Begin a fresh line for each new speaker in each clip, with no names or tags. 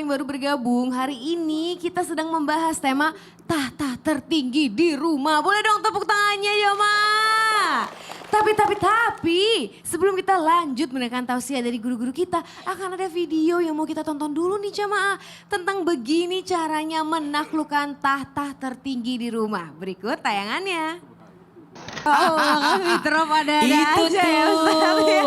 yang baru bergabung, hari ini kita sedang membahas tema tahta tertinggi di rumah. Boleh dong tepuk tangannya ya Ma. Tapi sebelum kita lanjut mendengarkan tausiah dari guru-guru kita, akan ada video yang mau kita tonton dulu nih jamaah. Tentang begini caranya menaklukkan tahta tertinggi di rumah. Berikut tayangannya. Oh, Fitro pada ada
itu
aja ya Ustaz ya.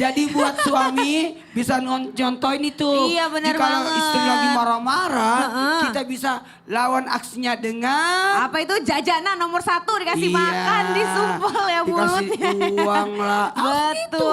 Jadi buat suami bisa nyontoin itu.
Iya benar
Kalau
banget.
istri lagi marah-marah, kita bisa lawan aksinya dengan
Apa itu jajanan nomor 1 dikasih
Iya,
makan, disumpel ya mulutnya.
dikasih uang lah.
Betul.
Gitu.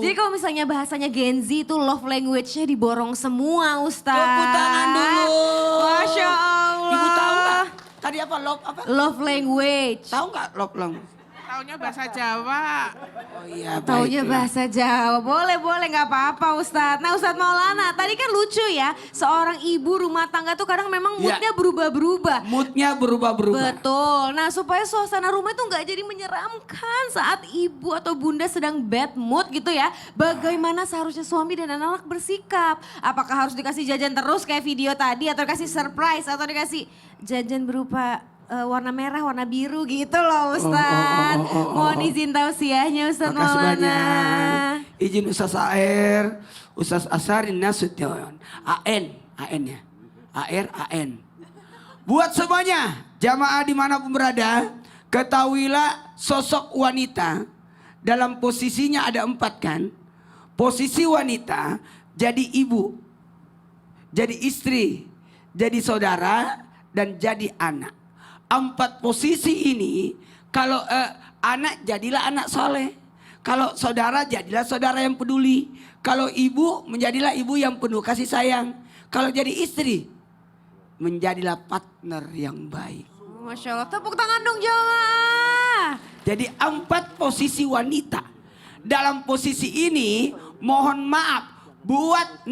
Jadi kalau misalnya bahasanya Gen Z itu love language-nya diborong semua Ustaz.
Tepuk tangan dulu.
Masya Allah.
Ibu tahu nggak? Tadi apa love apa?
Love language.
Tahu nggak love language?
Taunya bahasa Jawa.
Oh iya,
Taunya
baiklah.
bahasa Jawa. Boleh nggak apa-apa Ustadz. Nah Ustadz Maulana tadi kan lucu ya. Seorang ibu rumah tangga tuh kadang memang
Iya.
moodnya berubah-berubah.
Moodnya berubah-berubah.
Betul. Nah supaya suasana rumah itu nggak jadi menyeramkan saat ibu atau bunda sedang bad mood gitu ya. Bagaimana seharusnya suami dan anak-anak bersikap? Apakah harus dikasih jajan terus kayak video tadi atau dikasih surprise atau dikasih jajan berupa warna merah, warna biru gitu loh Ustadz. Mohon izin tausiahnya Ustadz
Makasih
Maulana.
banyak. Izin Ustaz AR, Ustaz Asarin Nasution. AN ya. AN. Buat semuanya, jamaah dimanapun berada, ketahuilah sosok wanita dalam posisinya ada 4 kan. Posisi wanita jadi ibu, jadi istri, jadi saudara, dan jadi anak. 4 posisi ini, kalau anak jadilah anak soleh. Kalau saudara jadilah saudara yang peduli. Kalau ibu menjadilah ibu yang penuh kasih sayang. Kalau jadi istri menjadilah partner yang baik.
Masya Allah, tepuk tangan dong jamaah.
Jadi 4 posisi wanita. Dalam posisi ini mohon maaf buat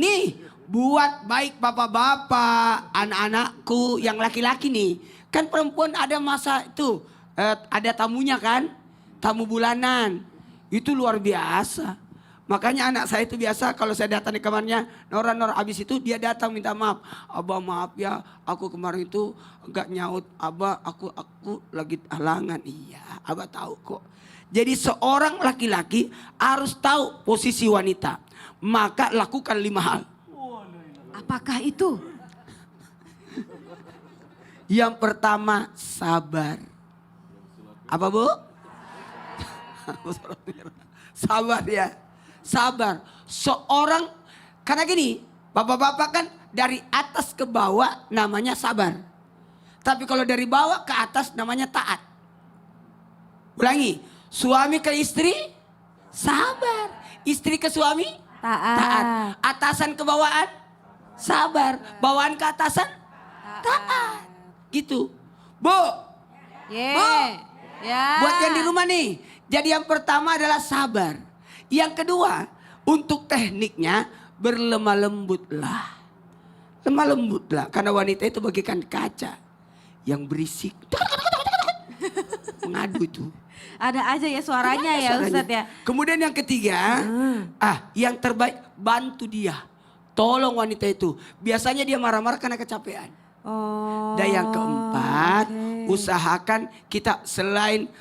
baik bapak-bapak, anak-anakku yang laki-laki nih. Kan perempuan ada masa itu, ada tamunya kan, tamu bulanan. Itu luar biasa. Makanya anak saya itu biasa kalau saya datang di kamarnya, Nora abis itu dia datang minta maaf. Abah maaf ya, aku kemarin itu enggak nyaut. Abah aku lagi halangan. Iya, Abah tahu kok. Jadi seorang laki-laki harus tahu posisi wanita. Maka lakukan 5 hal.
Apakah itu?
Yang pertama sabar. Apa Bu? Sabar ya. Sabar. Seorang, karena gini, bapak-bapak kan dari atas ke bawah namanya sabar. Tapi kalau dari bawah ke atas namanya taat. Ulangi, suami ke istri sabar. Istri ke suami taat. Atasan ke bawahan sabar. Bawahan ke atasan taat. Gitu. Bu. Bu.
Ya.
Buat yang di rumah nih. Jadi yang pertama adalah sabar. Yang kedua, untuk tekniknya berlemah lembutlah. Lemah lembutlah. Karena wanita itu bagikan kaca. Yang berisik. Mengadu itu.
Ada aja ya suaranya ya
Suaranya.
Ustadz ya.
Kemudian yang ketiga, yang terbaik bantu dia. Tolong wanita itu. Biasanya dia marah-marah karena kecapean.
Oh.
Dan yang keempat, usahakan kita selain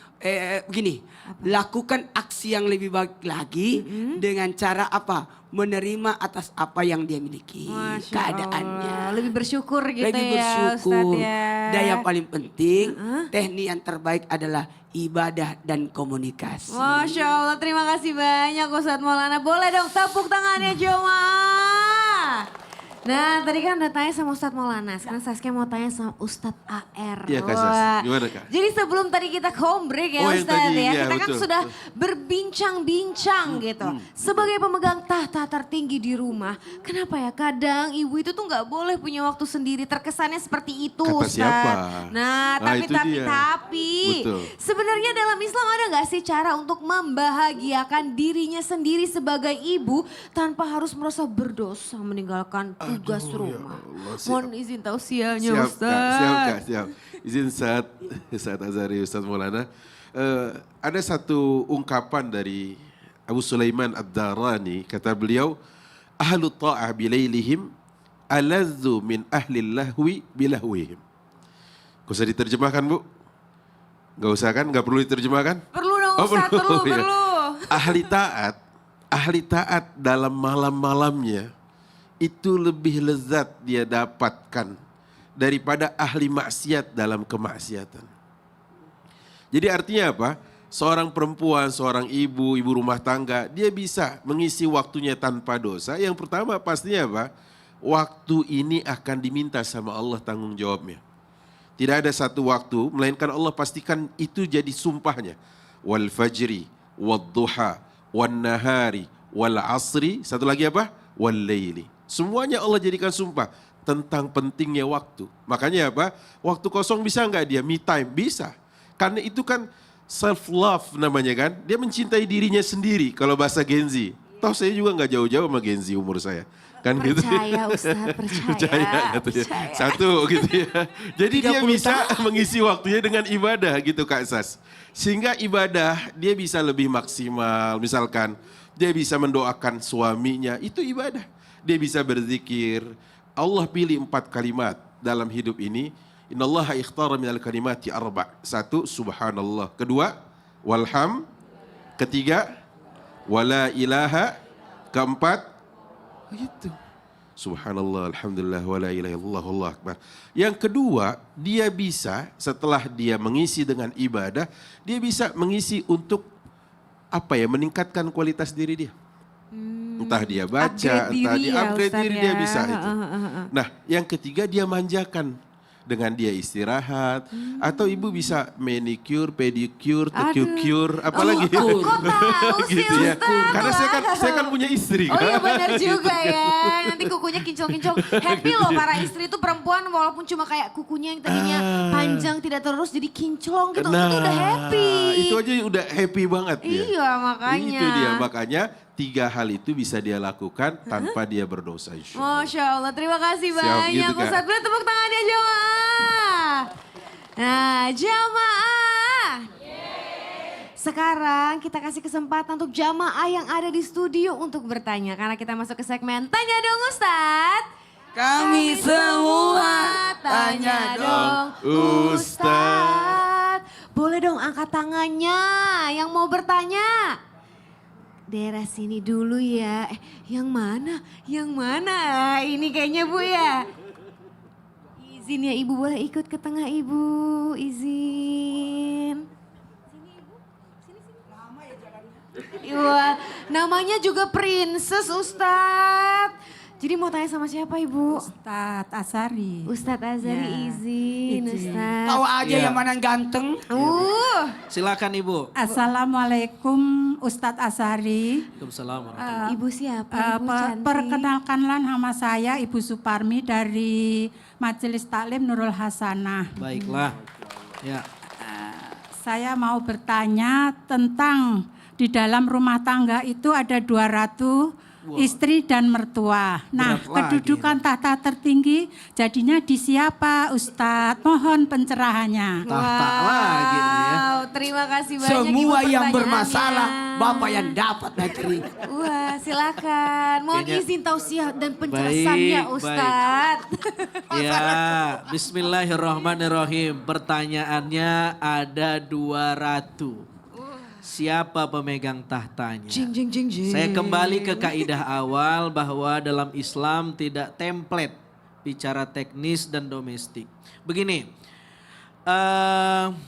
begini, lakukan aksi yang lebih baik lagi dengan cara apa? Menerima atas apa yang dia miliki,
Masya
keadaannya.
Allah. Lebih bersyukur gitu
Lebih
ya
bersyukur.
Ustadz ya.
Dan yang paling penting, teknik yang terbaik adalah ibadah dan komunikasi.
Masya Allah, terima kasih banyak Ustadz Maulana. Boleh dong tepuk tangannya jemaah. Nah tadi kan udah tanya sama Ustadz Maulana, sekarang Saskia mau tanya sama Ustadz AR.
Iya Kak Sas,
Wah.
gimana Kak?
Jadi sebelum tadi kita kombrek ya
Oh, yang
Ustadz
tadi,
ya,
iya,
kita kan
betul,
sudah
betul.
berbincang-bincang gitu. Sebagai pemegang tahta tertinggi di rumah, kenapa ya kadang ibu itu tuh nggak boleh punya waktu sendiri, terkesannya seperti itu
Kata
Ustadz.
siapa?
Nah
Ah, itu dia.
tapi
Betul.
sebenarnya dalam Islam ada nggak sih cara untuk membahagiakan dirinya sendiri sebagai ibu tanpa harus merasa berdosa meninggalkan tugas
Aduh, ya
rumah?
Allah, siap.
Mohon izin tausiahnya
Siap
Ustaz.
Kak, siap Kak, siap. Izin saat Azhari Ustaz Maulana. Ada satu ungkapan dari Abu Sulaiman Ad-Darani, kata beliau, ahlu ta'ah bilailihim aladzu min ahli lahwi bilahwihim. Gak usah diterjemahkan, Bu? Gak usah kan? Gak perlu diterjemahkan?
Perlu dong Ustaz, perlu,
Iya.
perlu.
Ahli taat dalam malam-malamnya itu lebih lezat dia dapatkan daripada ahli maksiat dalam kemaksiatan. Jadi artinya apa? Seorang perempuan, seorang ibu rumah tangga, dia bisa mengisi waktunya tanpa dosa. Yang pertama pastinya apa? Waktu ini akan diminta sama Allah tanggung jawabnya. Tidak ada satu waktu, melainkan Allah pastikan itu jadi sumpahnya. Wal fajri, wal duha, wal nahari, wal asri. Satu lagi apa? Wal layli. Semuanya Allah jadikan sumpah tentang pentingnya waktu. Makanya apa? Waktu kosong bisa nggak dia me time? Bisa. Karena itu kan self love namanya kan. Dia mencintai dirinya sendiri kalau bahasa Gen Z. Toh saya juga nggak jauh-jauh sama Gen Z umur saya. Kan
Percaya Ustaz, percaya.
gitu ya.
Percaya.
Satu gitu ya. Jadi dia bisa mengisi waktunya dengan ibadah gitu Kak Sas. Sehingga ibadah dia bisa lebih maksimal. Misalkan dia bisa mendoakan suaminya, itu ibadah. Dia bisa berzikir. Allah pilih 4 kalimat dalam hidup ini. Innallaha ikhtara minal kalimati arba'. 1, subhanallah. 2, walham. 3, wala ilaha. 4, gitu. Subhanallah, alhamdulillah, wala ilaha illallah, Allahu akbar. Yang kedua, dia bisa setelah dia mengisi dengan ibadah, dia bisa mengisi untuk apa ya, meningkatkan kualitas diri dia. Entah dia baca,
Upgrade
entah
diri
dia
ya,
upgrade
Ustaz
diri,
ya.
dia bisa itu. Nah, yang ketiga dia manjakan dengan dia istirahat, atau ibu bisa manicure, pedicure, pedicure, apalagi
Kok tahu sih
gitu ya.
Ustaz?
Karena saya kan punya istri.
Oh iya
kan?
benar juga ya. Nanti kukunya kinclong-kinclong. Happy loh para istri itu perempuan walaupun cuma kayak kukunya yang tadinya panjang tidak terus jadi kinclong gitu. Itu udah happy.
Itu aja udah happy banget dia.
Iya makanya.
Itu dia, makanya 3 hal itu bisa dia lakukan tanpa dia berdosa insya Allah.
Masya Allah, terima kasih
Siap,
banyak
gitu, Kak.
Ustaz. Boleh tepuk tangannya jemaah. Nah jamaah. Sekarang kita kasih kesempatan untuk jamaah yang ada di studio untuk bertanya. Karena kita masuk ke segmen Tanya Dong Ustaz.
Kami semua tanya dong
Ustaz. Boleh dong angkat tangannya yang mau bertanya. Daerah sini dulu ya. Yang mana? Yang mana? Ini kayaknya Bu ya. Izin ya Ibu, boleh ikut ke tengah Ibu. Izin. Wah, namanya juga Princess Ustadz. Jadi mau tanya sama siapa Ibu?
Ustadz Asari.
Ustadz Azari
Ya,
izin
izin.
Ustadz.
Tahu aja
Iya.
yang mana yang ganteng.
Silakan Ibu.
Assalamualaikum Ustadz Asari.
Waalaikumsalam warahmatullahi
Ibu siapa? Ibu cantik.
Perkenalkanlah nama saya Ibu Suparmi dari Majelis Taklim Nurul Hasanah.
Baiklah. Ya.
Saya mau bertanya tentang di dalam rumah tangga itu ada 2 ratu, istri dan mertua. Nah,
Berat
kedudukan tahta tertinggi jadinya di siapa Ustadz? Mohon pencerahannya.
Tahta lagi nih ya.
Wow, terima kasih banyak Ibu
Semua yang
pertanyaannya.
bermasalah, Bapak yang dapat negeri.
Wah, silakan. Mohon
Kayaknya-
izin tausiah dan penjelasannya
Baik,
Ustadz.
Ya, bismillahirrahmanirrahim. Pertanyaannya ada 2 ratu. Siapa pemegang tahtanya?
Jing, jing, jing, jing.
Saya kembali ke kaidah awal bahwa dalam Islam tidak template bicara teknis dan domestik. Begini,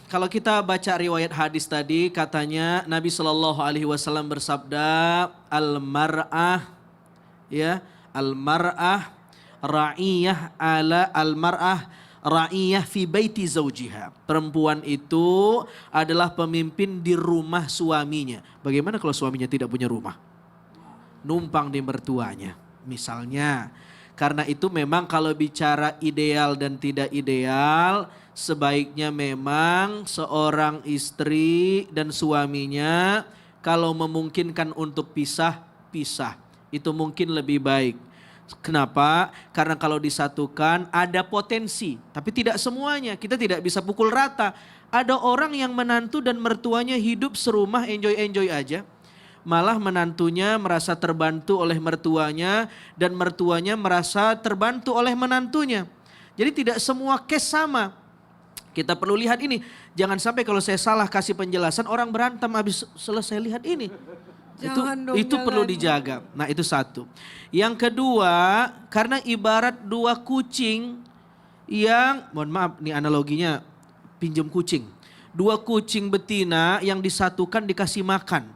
kalau kita baca riwayat hadis tadi katanya Nabi Shallallahu Alaihi Wasallam bersabda al-mar'ah ra'iyah ala al-mar'ah ra'iyah fi baiti zaujiha. Perempuan itu adalah pemimpin di rumah suaminya. Bagaimana kalau suaminya tidak punya rumah? Numpang di mertuanya misalnya. Karena itu memang kalau bicara ideal dan tidak ideal, sebaiknya memang seorang istri dan suaminya kalau memungkinkan untuk pisah. Itu mungkin lebih baik. Kenapa? Karena kalau disatukan ada potensi, tapi tidak semuanya. Kita tidak bisa pukul rata. Ada orang yang menantu dan mertuanya hidup serumah enjoy-enjoy aja. malah menantunya merasa terbantu oleh mertuanya dan mertuanya merasa terbantu oleh menantunya. Jadi tidak semua case sama. Kita perlu lihat ini. Jangan sampai kalau saya salah kasih penjelasan orang berantem habis selesai lihat ini. Itu perlu dijaga. Nah, itu satu. Yang kedua, karena ibarat dua kucing yang, mohon maaf nih analoginya pinjam kucing. Dua kucing betina yang disatukan dikasih makan.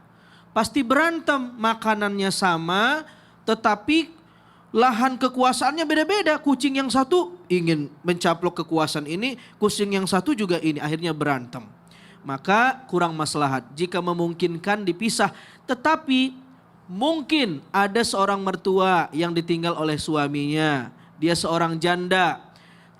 Pasti berantem, makanannya sama tetapi lahan kekuasaannya beda-beda. Kucing yang satu ingin mencaplok kekuasaan ini, kucing yang satu juga ini, akhirnya berantem. Maka kurang maslahat. Jika memungkinkan dipisah, tetapi mungkin ada seorang mertua yang ditinggal oleh suaminya. Dia seorang janda,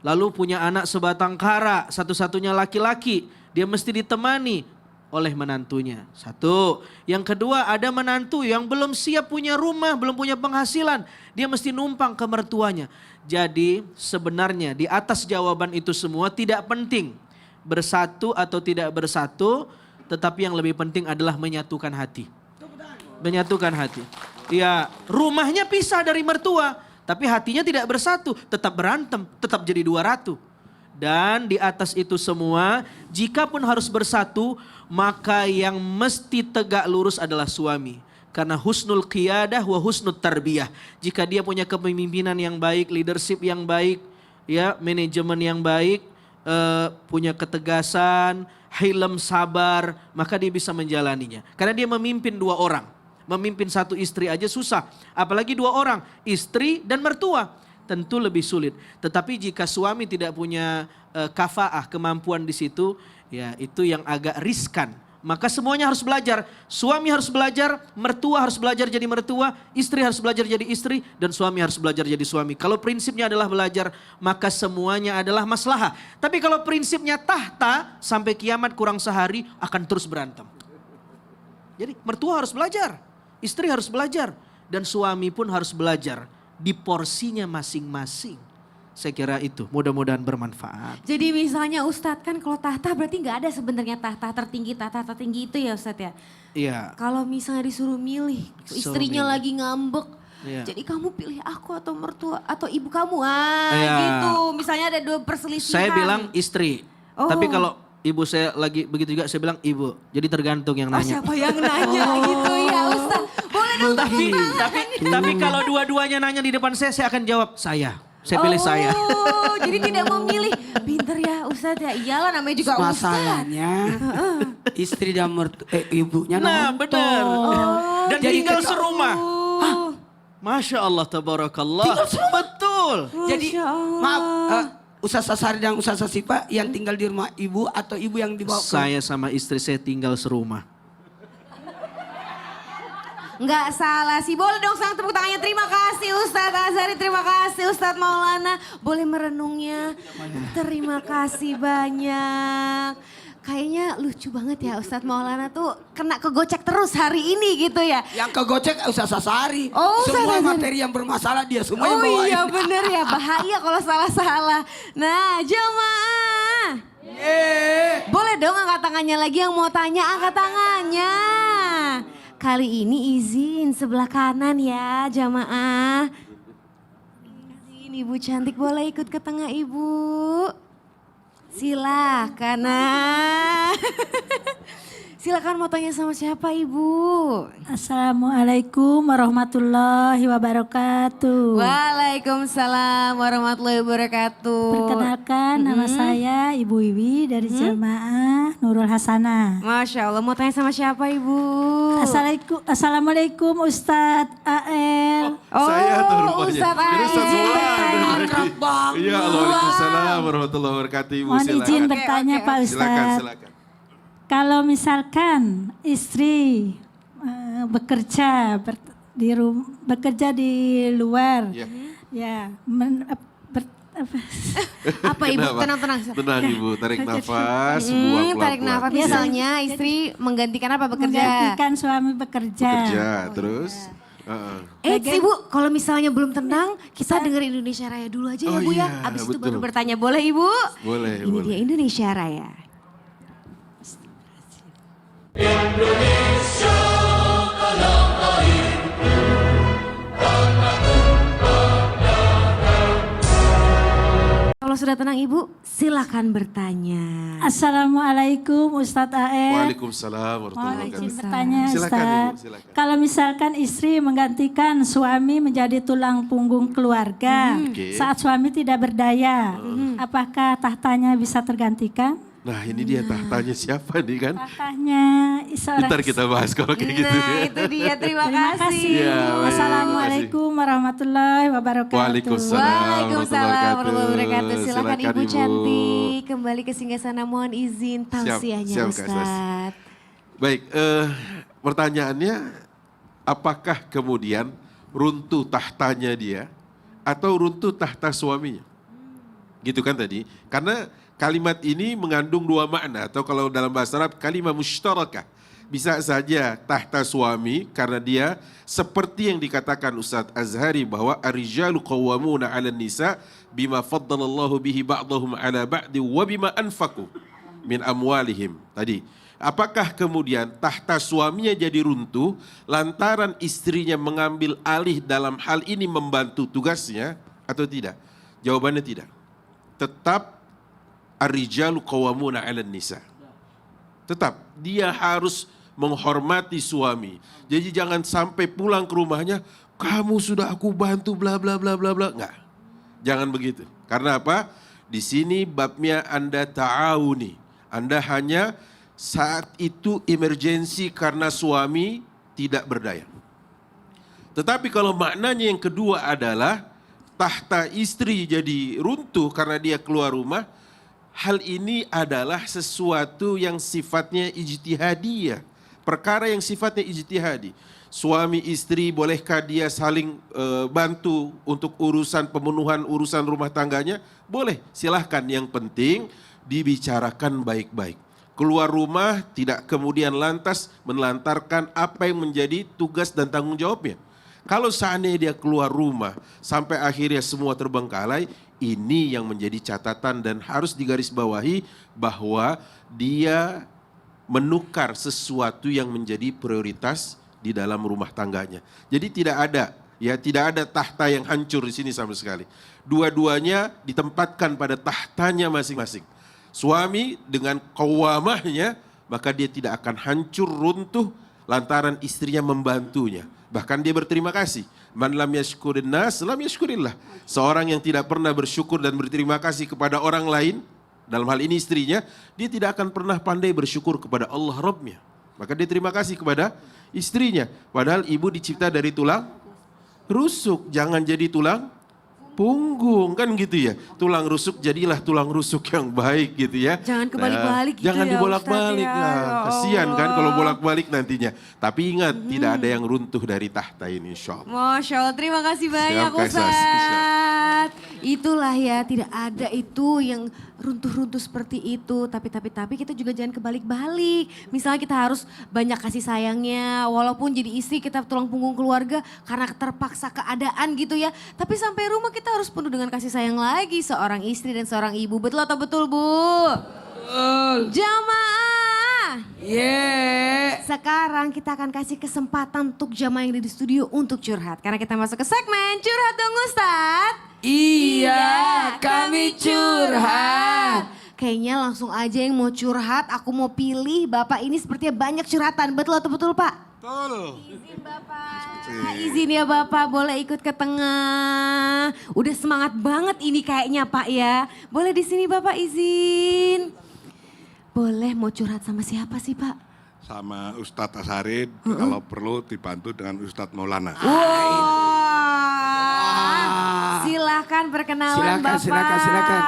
lalu punya anak sebatang kara, satu-satunya laki-laki. Dia mesti ditemani oleh menantunya. Satu. Yang kedua, ada menantu yang belum siap punya rumah, belum punya penghasilan. Dia mesti numpang ke mertuanya. Jadi sebenarnya di atas jawaban itu semua tidak penting bersatu atau tidak bersatu, tetapi yang lebih penting adalah menyatukan hati. Menyatukan hati. Ya, rumahnya pisah dari mertua, tapi hatinya tidak bersatu, tetap berantem, tetap jadi dua ratu. Dan di atas itu semua, jikapun harus bersatu, maka yang mesti tegak lurus adalah suami. Karena husnul qiyadah wa husnul tarbiyah. Jika dia punya kepemimpinan yang baik, leadership yang baik, ya, manajemen yang baik, punya ketegasan, hilm, sabar, maka dia bisa menjalaninya. Karena dia memimpin dua orang. Memimpin satu istri aja susah, apalagi dua orang, istri dan mertua. Tentu lebih sulit. Tetapi jika suami tidak punya kafaah, kemampuan di situ, ya itu yang agak riskan. Maka semuanya harus belajar. Suami harus belajar, mertua harus belajar jadi mertua, istri harus belajar jadi istri, dan suami harus belajar jadi suami. Kalau prinsipnya adalah belajar, maka semuanya adalah maslahah. Tapi kalau prinsipnya tahta, sampai kiamat kurang sehari akan terus berantem. Jadi mertua harus belajar, istri harus belajar, dan suami pun harus belajar. Di porsinya masing-masing. Saya kira itu mudah-mudahan bermanfaat.
Jadi misalnya Ustadz kan kalau tahta berarti nggak ada sebenarnya tahta tertinggi itu ya Ustadz ya?
Iya.
Kalau misalnya disuruh milih, istrinya
milih.
lagi ngambek.
Iya.
Jadi kamu pilih aku atau mertua atau ibu kamu
Iya.
gitu. Misalnya ada dua perselisihan.
Saya bilang istri.
Oh.
Tapi kalau ibu saya lagi begitu juga saya bilang ibu. Jadi tergantung yang
Oh,
nanya.
siapa yang nanya gitu ya Ustadz? Boleh dong
Tapi kalau dua-duanya nanya di depan saya akan jawab saya. Saya pilih saya.
Oh, jadi tidak memilih. Pinter ya Ustadz ya. Iyalah namanya juga Ustadz.
Masalahnya istri dan ibunya
Nah,
nonton.
benar. Dan
Jadi
tinggal
ketika-
serumah. Masya Allah, tabarakallah. Betul.
Jadi
Masya Allah.
maaf, Ustaz Asari dan Ustaz Asifa yang tinggal di rumah ibu atau ibu yang dibawa ke...
Saya sama istri saya tinggal serumah.
Nggak salah sih. Boleh dong sang tepuk tangannya. Terima kasih Ustadz Azhari. Terima kasih Ustadz Maulana. Boleh merenungnya. Terima kasih banyak. Kayaknya lucu banget ya Ustadz Maulana tuh kena kegocek terus hari ini gitu ya.
Yang kegocek Ustaz Asari.
Oh, Ustaz
Semua
Asari.
materi yang bermasalah dia semua yang
Oh
bawain.
iya bener ya. Bahaya kalau salah-salah. Nah jemaah. Boleh dong angkat tangannya lagi yang mau tanya angkat tangannya. Kali ini izin sebelah kanan ya jamaah. Izin ibu cantik boleh ikut ke tengah ibu. Silahkan. Nah. Silakan mau tanya sama siapa ibu?
Assalamualaikum warahmatullahi wabarakatuh.
Waalaikumsalam warahmatullahi wabarakatuh.
Perkenalkan nama saya Ibu Wiwi dari Jamaah Nurul Hasanah.
Masya Allah, mau tanya sama siapa ibu?
Assalamualaikum Ustadz AL.
Saya tuh rupanya.
Ustadz
Jadi Ustadz
Aziz.
Maulana. Iya, waalaikumsalam warahmatullahi wabarakatuh. Ibu
Mohon
silakan.
izin bertanya
oke.
Pak
Silakan,
Ustadz.
silakan.
Kalau misalkan istri bekerja di luar,
Ya.
ya
Apa ibu?
Kenapa?
Tenang-tenang.
Tenang Ibu, tarik nafas, buang pelan-pelan.
Tarik nafas. Misalnya istri menggantikan apa bekerja?
menggantikan suami bekerja.
Kerja, terus?
Ibu, kalau misalnya belum tenang, kita dengerin Indonesia Raya dulu aja ya
Oh
Bu ya.
iya,
Abis itu
betul.
baru bertanya, boleh Ibu?
Boleh,
Ini
boleh.
dia Indonesia Raya.
Indonesia
kalau sudah tenang Ibu, silakan bertanya.
Assalamualaikum Ustadz AR.
Waalaikumsalam
Mohon
warahmatullahi
izin
wabarakatuh.
bertanya
Silakan, Ibu,
Ustadz.
silakan.
Kalau misalkan istri menggantikan suami menjadi tulang punggung keluarga
Oke.
saat suami tidak berdaya, apakah tahtanya bisa tergantikan?
Nah ini dia tahtanya siapa nih kan?
Tahtanya seorang
Ntar kita bahas kalau kayak gitu
Nah
ya.
itu dia, terima
Terima
kasih.
kasih.
Ya, baik.
Wassalamualaikum warahmatullahi wabarakatuh.
Waalaikumsalam.
Waalaikumsalam warahmatullahi wabarakatuh. Silakan
Silakan,
Ibu
Ibu.
cantik kembali ke singgasana, mohon izin tausiahnya
siap, Kak Sas.
Ustaz.
Baik, pertanyaannya apakah kemudian runtuh tahtanya dia atau runtuh tahta suaminya? Gitu kan tadi. Karena kalimat ini mengandung dua makna atau kalau dalam bahasa Arab kalimat mushtarakah. Bisa saja tahta suami karena dia seperti yang dikatakan Ustadz Azhari bahwa ar-rijalu qawwamuna 'alan nisa bima faddalallahu bihi ba'dahum 'ala ba'di wa bima anfaqu min amwalihim. Tadi, apakah kemudian tahta suaminya jadi runtuh lantaran istrinya mengambil alih dalam hal ini membantu tugasnya atau tidak? Jawabannya tidak. Tetap ar-rijalu qawwamuna 'alan nisa. Tetap dia harus menghormati suami. Jadi jangan sampai pulang ke rumahnya, kamu sudah aku bantu bla bla bla bla bla. Enggak. Jangan begitu. Karena apa? Di sini babnya Anda ta'awuni. Anda hanya saat itu emergensi karena suami tidak berdaya. Tetapi kalau maknanya yang kedua adalah tahta istri jadi runtuh karena dia keluar rumah, hal ini adalah sesuatu yang sifatnya ijtihadiyah. Perkara yang sifatnya ijtihadi. Suami istri bolehkah dia saling bantu untuk urusan pemenuhan urusan rumah tangganya? Boleh, silahkan. Yang penting dibicarakan baik-baik. Keluar rumah tidak kemudian lantas menelantarkan apa yang menjadi tugas dan tanggung jawabnya. Kalau seandainya dia keluar rumah sampai akhirnya semua terbengkalai, ini yang menjadi catatan dan harus digarisbawahi bahwa dia menukar sesuatu yang menjadi prioritas di dalam rumah tangganya. Jadi tidak ada tahta yang hancur di sini sama sekali. Dua-duanya ditempatkan pada tahtanya masing-masing. Suami dengan qawwamahnya, maka dia tidak akan hancur runtuh lantaran istrinya membantunya. Bahkan dia berterima kasih. Man lam yashkurin nas, lam yashkurillah. Seorang yang tidak pernah bersyukur dan berterima kasih kepada orang lain, dalam hal ini istrinya, dia tidak akan pernah pandai bersyukur kepada Allah Rabbnya. Maka dia terima kasih kepada istrinya. Padahal ibu dicipta dari tulang rusuk, jangan jadi tulang punggung, kan gitu ya. Tulang rusuk jadilah tulang rusuk yang baik gitu ya.
Jangan kebalik-balik gitu
jangan
ya,
dibolak-balik
Ustadz ya.
lah.
Ya
Kasihan kan
Allah.
kalau bolak-balik nantinya. Tapi ingat tidak ada yang runtuh dari tahta ini insya Allah.
Masya Allah, terima kasih banyak
Siap, Kak Sas.
Ustadz. Itulah ya, tidak ada itu yang runtuh-runtuh seperti itu. Tapi kita juga jangan kebalik-balik. Misalnya kita harus banyak kasih sayangnya, walaupun jadi istri kita tulang punggung keluarga karena terpaksa keadaan gitu ya. Tapi sampai rumah kita harus penuh dengan kasih sayang lagi seorang istri dan seorang ibu. Betul atau betul Bu? Jamaah. Sekarang kita akan kasih kesempatan untuk jamaah yang ada di studio untuk curhat. Karena kita masuk ke segmen Curhat Dong Ustadz.
Iya, kami curhat.
Kayaknya langsung aja yang mau curhat, aku mau pilih. Bapak ini sepertinya banyak curhatan, betul atau betul Pak?
Betul.
Izin Bapak, izin ya Bapak, boleh ikut ke tengah. Udah semangat banget ini kayaknya Pak ya. Boleh di sini Bapak izin. Boleh, mau curhat sama siapa sih Pak?
Sama Ustadz Asarin, kalau perlu dibantu dengan Ustadz Maulana.
Silahkan perkenalan
Silakan,
Bapak.
silakan.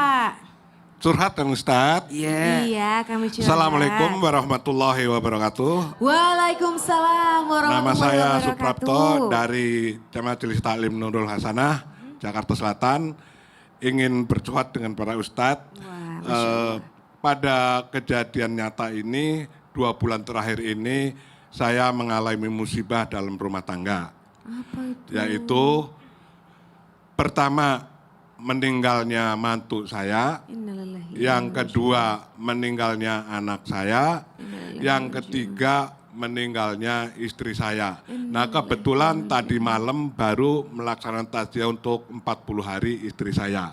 Curhat dengan Ustadz.
Iya, kami curhat.
Assalamualaikum warahmatullahi wabarakatuh.
Waalaikumsalam warahmatullahi
Nama saya
wabarakatuh.
Suprapto dari Majelis Taklim Nurul Hasanah, Jakarta Selatan. Ingin bercurhat dengan para Ustadz. Pada kejadian nyata ini, 2 bulan terakhir ini, saya mengalami musibah dalam rumah tangga.
Apa itu?
Yaitu pertama meninggalnya mantu saya,
Innalillahi.
yang kedua meninggalnya anak saya, yang ketiga meninggalnya istri saya. Nah kebetulan tadi malam baru melaksanakan takziah untuk 40 hari istri saya.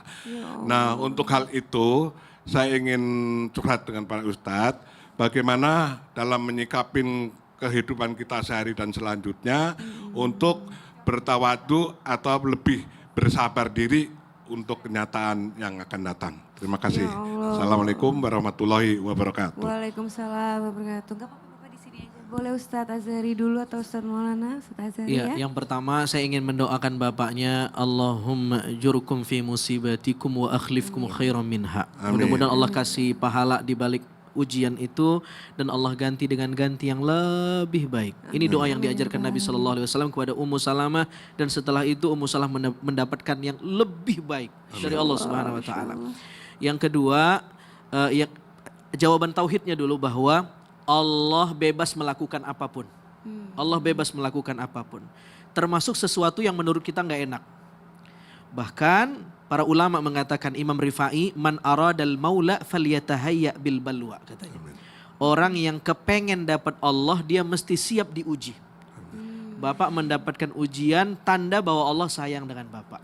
Nah untuk hal itu saya ingin curhat dengan para ustadz, bagaimana dalam menyikapin kehidupan kita sehari dan selanjutnya untuk bertawadu atau lebih bersabar diri untuk kenyataan yang akan datang. Terima kasih.
Ya Allah.
Assalamualaikum warahmatullahi wabarakatuh.
Waalaikumsalam wabarakatuh. Gak apa-apa Bapak di sini aja. Boleh Ustadz Azhari dulu atau Ustadz Maulana? Ustadz Azhari
Iya,
ya.
yang pertama saya ingin mendoakan bapaknya, Allahumma jurkum fi musibatikum wa akhlifkum khairan minha.
Amin.
Mudah-mudahan Allah kasih pahala di balik ujian itu dan Allah ganti dengan ganti yang lebih baik. Ini doa yang diajarkan Nabi SAW kepada Ummu Salamah dan setelah itu Ummu Salamah mendapatkan yang lebih baik dari Allah Subhanahu wa taala. Yang kedua, jawaban tauhidnya dulu bahwa Allah bebas melakukan apapun. Allah bebas melakukan apapun. Termasuk sesuatu yang menurut kita nggak enak. Bahkan para ulama mengatakan, Imam Rifai, man aradal maula falyatahayya bil balwa, katanya. Orang yang kepengen dapat Allah, dia mesti siap diuji. Bapak mendapatkan ujian, tanda bahwa Allah sayang dengan Bapak.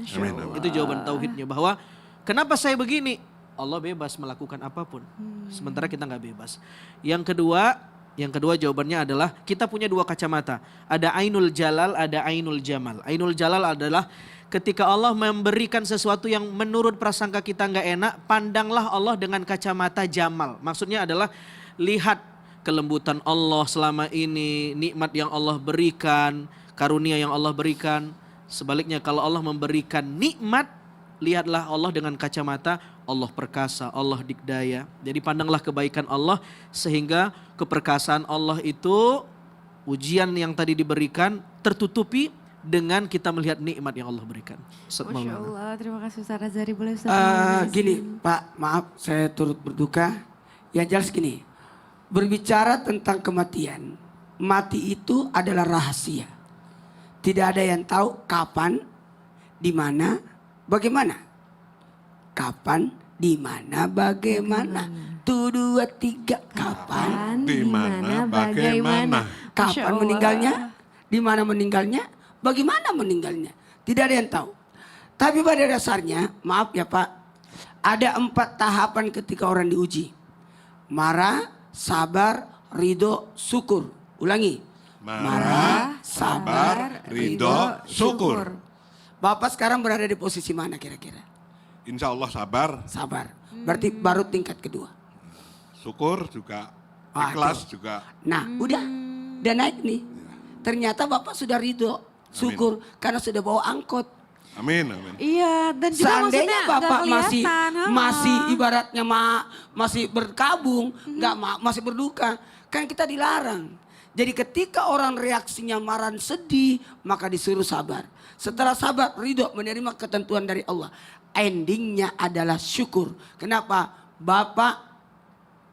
Itu jawaban tauhidnya, bahwa kenapa saya begini? Allah bebas melakukan apapun. Sementara kita nggak bebas. Yang kedua jawabannya adalah kita punya dua kacamata. Ada ainul jalal, ada ainul jamal. Ainul jalal adalah ketika Allah memberikan sesuatu yang menurut prasangka kita nggak enak, pandanglah Allah dengan kacamata jamal. Maksudnya adalah lihat kelembutan Allah selama ini, nikmat yang Allah berikan, karunia yang Allah berikan. Sebaliknya kalau Allah memberikan nikmat, lihatlah Allah dengan kacamata Allah perkasa, Allah dikdaya. Jadi pandanglah kebaikan Allah sehingga keperkasaan Allah itu, ujian yang tadi diberikan tertutupi dengan kita melihat nikmat yang Allah berikan.
Masya Allah, terima kasih Ustadz Azhari. Boleh Ustadz
Gini Pak, maaf saya turut berduka. Yang jelas gini, berbicara tentang kematian, mati itu adalah rahasia. Tidak ada yang tahu kapan, di mana, bagaimana. Kapan, di mana, bagaimana. Tuh, dua, tiga, kapan,
Di mana, bagaimana.
kapan meninggalnya, di mana meninggalnya, bagaimana meninggalnya. Tidak ada yang tahu. Tapi pada dasarnya, maaf ya Pak, ada 4 tahapan ketika orang diuji. Marah, sabar, ridho, syukur. Ulangi.
Marah, sabar, ridho, syukur.
Bapak sekarang berada di posisi mana kira-kira?
Insya Allah sabar,
Sabar. Berarti baru tingkat kedua.
syukur juga,
Ah,
ikhlas juga.
Nah udah naik nih. Ternyata Bapak sudah ridho, syukur. Karena sudah bawa angkot.
Amin, amin.
Iya, dan juga
Seandainya
maksudnya
Bapak
nggak kelihatan,
masih ibaratnya masih berkabung, masih berduka, kan kita dilarang. Jadi ketika orang reaksinya marah sedih, maka disuruh sabar. Setelah sabar, ridho, menerima ketentuan dari Allah. Endingnya adalah syukur. Kenapa? Bapak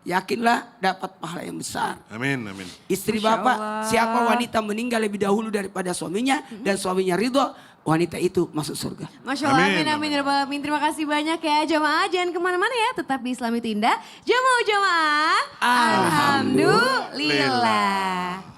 yakinlah dapat pahala yang besar.
Amin, amin.
Istri
Masya
Bapak,
Allah.
siapa wanita meninggal lebih dahulu daripada suaminya dan suaminya ridho, wanita itu masuk surga.
Masya Allah,
Amin,
amin, amin, ya Rabbal alamin. Terima kasih banyak ya jamaah. Jangan kemana-mana ya, tetap di Islam itu Indah. Jamaah.
Alhamdulillah.
Alhamdulillah.